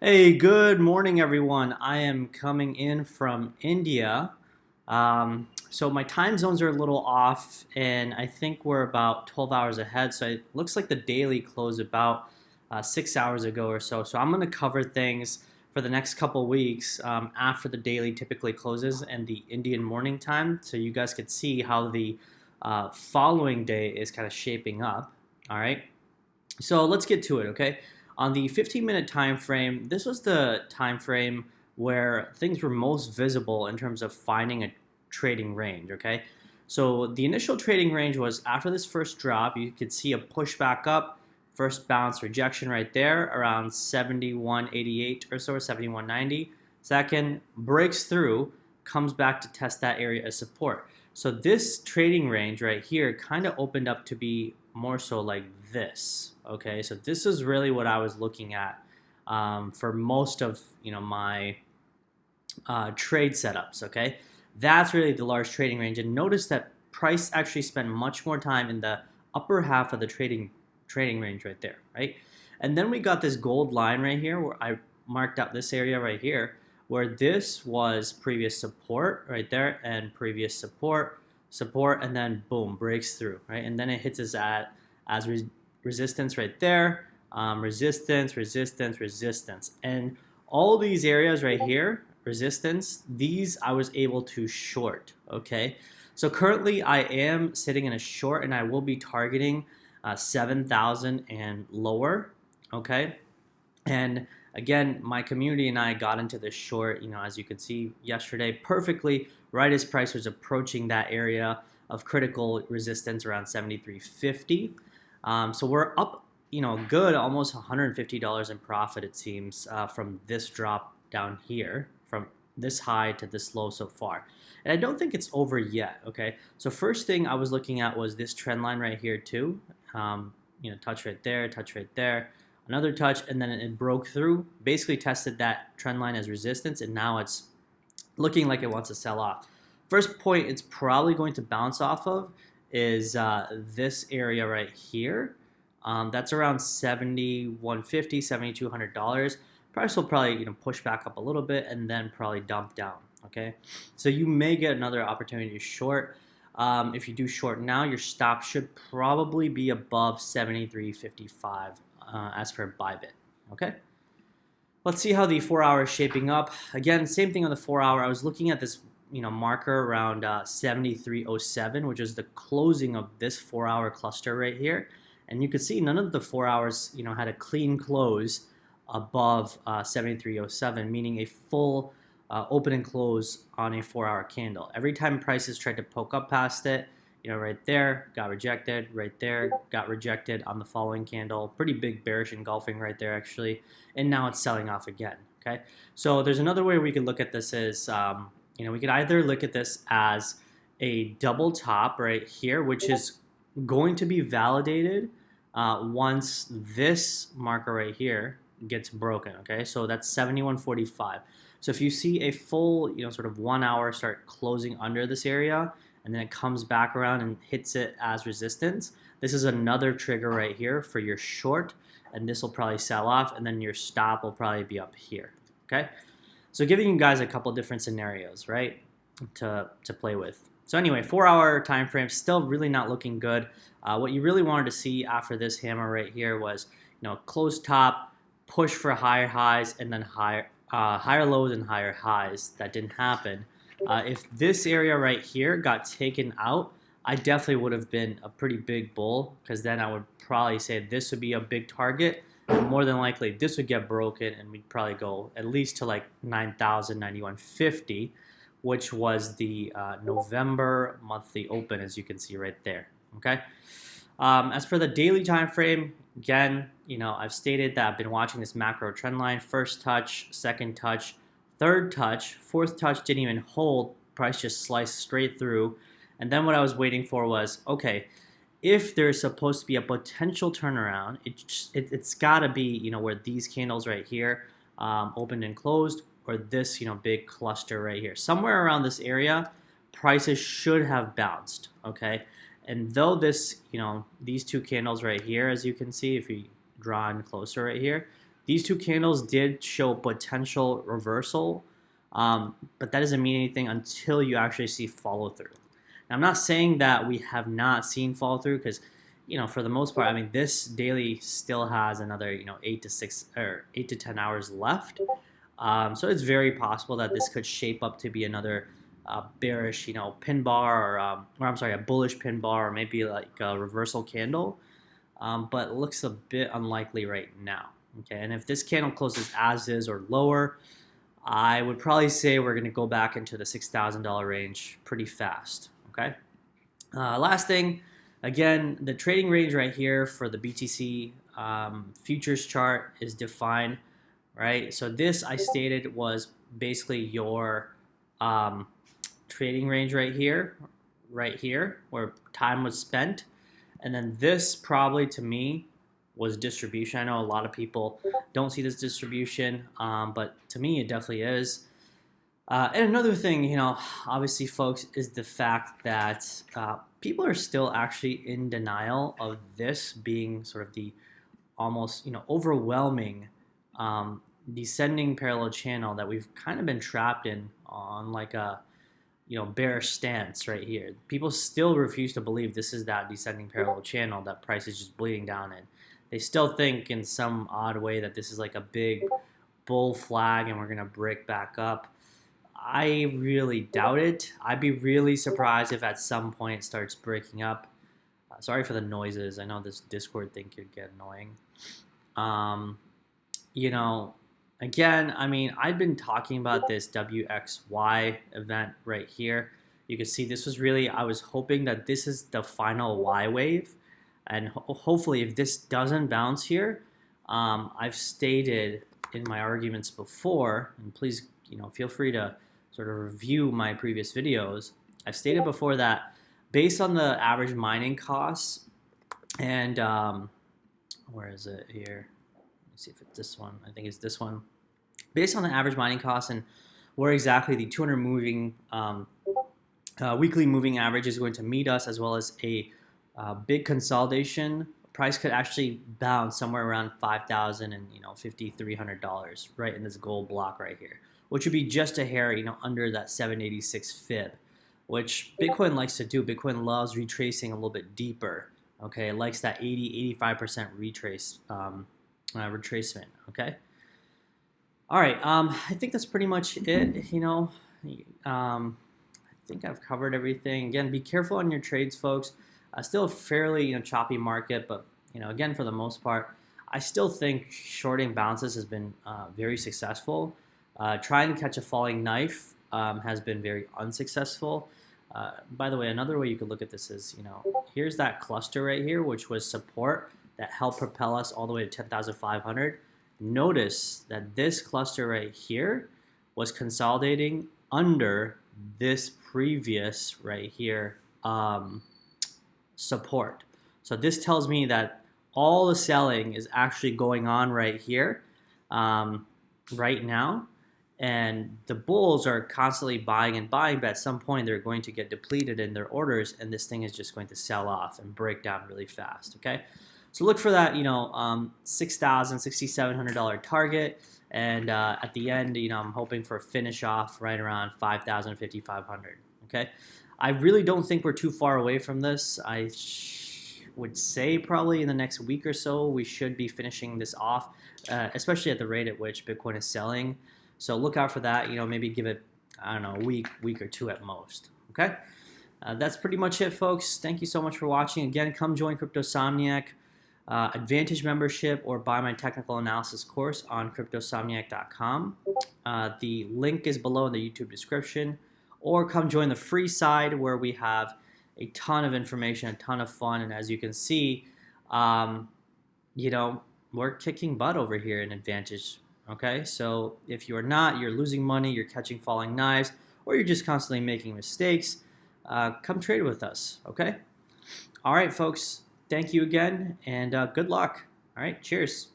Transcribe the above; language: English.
Hey, good morning, everyone. I am coming in from India. So my time zones are a little off, and I think we're about 12 hours ahead. So it looks like the daily closed about 6 hours ago or so. So I'm going to cover things for the next couple weeks after the daily typically closes and the Indian morning time, so you guys could see how the following day is kind of shaping up. All right. So let's get to it, okay? On the 15-minute time frame, this was the time frame where things were most visible in terms of finding a trading range, okay? So the initial trading range was after this first drop, you could see a push back up, first bounce rejection right there around 71.88 or so, or 71.90. Second, breaks through, comes back to test that area as support. So this trading range right here kind of opened up to be more so like this. Okay, so this is really what I was looking at for most of my trade setups. Okay, that's really the large trading range, and notice that price actually spent much more time in the upper half of the trading range right there, right? And then we got this gold line right here where I marked out this area right here where this was previous support right there and previous support, and then boom, breaks through, right? And then it hits us at as resistance right there, resistance, resistance, resistance. And all these areas right here, resistance, these I was able to short, okay? So currently I am sitting in a short and I will be targeting 7,000 and lower, okay? And again, my community and I got into this short, as you could see yesterday, perfectly right as price was approaching that area of critical resistance around 73.50. So we're up, good, almost $150 in profit, it seems, from this drop down here, from this high to this low so far. And I don't think it's over yet, okay? So first thing I was looking at was this trend line right here too. Touch right there, another touch, and then it broke through, basically tested that trend line as resistance, and now it's looking like it wants to sell off. First point it's probably going to bounce off of is this area right here. That's around $7,150, $7,200. Price will probably push back up a little bit and then probably dump down. Okay, so you may get another opportunity to short. If you do short now, your stop should probably be above 73.55 as per Bybit. Okay. Let's see how the 4 hour is shaping up. Again, same thing on the 4 hour. I was looking at this marker around 73.07, which is the closing of this 4 hour cluster right here. And you can see none of the 4 hours had a clean close above 73.07, meaning a full open and close on a 4 hour candle. Every time prices tried to poke up past it, right there, got rejected, right there, got rejected on the following candle. Pretty big bearish engulfing right there, actually. And now it's selling off again, okay? So there's another way we could look at this is, we could either look at this as a double top right here, which is going to be validated once this marker right here gets broken, okay? So that's 71.45. So if you see a full, sort of 1 hour start closing under this area, and then it comes back around and hits it as resistance, this is another trigger right here for your short, and this will probably sell off, and then your stop will probably be up here, okay? So giving you guys a couple different scenarios, right, to play with. So anyway, 4 hour time frame, still really not looking good. What you really wanted to see after this hammer right here was, close top, push for higher highs, and then higher lows and higher highs. That didn't happen. If this area right here got taken out, I definitely would have been a pretty big bull, because then I would probably say this would be a big target, and more than likely this would get broken and we'd probably go at least to like 9,000, 91.50, which was the November monthly open, as you can see right there, okay? As for the daily time frame, again, I've stated that I've been watching this macro trend line. First touch, second touch, third touch, fourth touch didn't even hold. Price just sliced straight through. And then what I was waiting for was, okay, if there's supposed to be a potential turnaround, it's got to be, where these candles right here opened and closed, or this, big cluster right here. Somewhere around this area, prices should have bounced, okay? And though this, these two candles right here, as you can see, if we draw in closer right here, These two candles did show potential reversal, but that doesn't mean anything until you actually see follow through. Now, I'm not saying that we have not seen follow through, because for the most part, I mean, this daily still has another 8 to 10 hours left. So it's very possible that this could shape up to be another bearish, pin bar, or I'm sorry, a bullish pin bar, or maybe like a reversal candle. But it looks a bit unlikely right now. Okay, and if this candle closes as is or lower, I would probably say we're going to go back into the $6,000 range pretty fast. Okay. Last thing, again, the trading range right here for the BTC futures chart is defined, right? So this, I stated, was basically your trading range right here, where time was spent. And then this probably, to me, was distribution. I know a lot of people don't see this distribution, but to me, it definitely is. And another thing, obviously, folks, is the fact that people are still actually in denial of this being sort of the almost, overwhelming descending parallel channel that we've kind of been trapped in on like a, bearish stance right here. People still refuse to believe this is that descending parallel channel that price is just bleeding down in. They still think in some odd way that this is like a big bull flag and we're going to break back up. I really doubt it. I'd be really surprised if at some point it starts breaking up. Sorry for the noises. I know this Discord thing could get annoying. Again, I mean, I've been talking about this WXY event right here. You can see this was really, I was hoping that this is the final Y wave. And hopefully if this doesn't bounce here, I've stated in my arguments before, and please, feel free to sort of review my previous videos. I've stated before that based on the average mining costs, and where is it here? Let me see if it's this one. I think it's this one. Based on the average mining costs and where exactly the 200 moving weekly moving average is going to meet us, as well as a big consolidation, price could actually bounce somewhere around $5,000 and $5,300 right in this gold block right here, which would be just a hair under that 786 fib, which Bitcoin likes to do. Bitcoin loves retracing a little bit deeper. Okay, it likes that 80-85% retracement. Okay. All right. I think that's pretty much it. I think I've covered everything. Again, be careful on your trades, folks. Still a fairly choppy market, but again, for the most part, I still think shorting bounces has been very successful. Trying to catch a falling knife has been very unsuccessful. By the way, another way you could look at this is, here's that cluster right here, which was support that helped propel us all the way to 10,500. Notice that this cluster right here was consolidating under this previous right here support. So this tells me that all the selling is actually going on right here right now, and the bulls are constantly buying and buying, but at some point they're going to get depleted in their orders, and this thing is just going to sell off and break down really fast. Okay, so look for that $6,000, $6,700 target, and at the end I'm hoping for a finish off right around 5,000, 5,500. Okay, I really don't think we're too far away from this. I would say probably in the next week or so we should be finishing this off, especially at the rate at which Bitcoin is selling. So look out for that. Maybe give it, I don't know, a week or two at most. Okay, that's pretty much it, folks. Thank you so much for watching. Again, come join Cryptosomniac Advantage membership or buy my technical analysis course on Cryptosomniac.com. The link is below in the YouTube description. Or come join the free side where we have a ton of information, a ton of fun, and as you can see, we're kicking butt over here in Advantage. Okay, so if you're not, you're losing money, you're catching falling knives, or you're just constantly making mistakes, come trade with us. Okay. All right, folks. Thank you again, and good luck. All right. Cheers.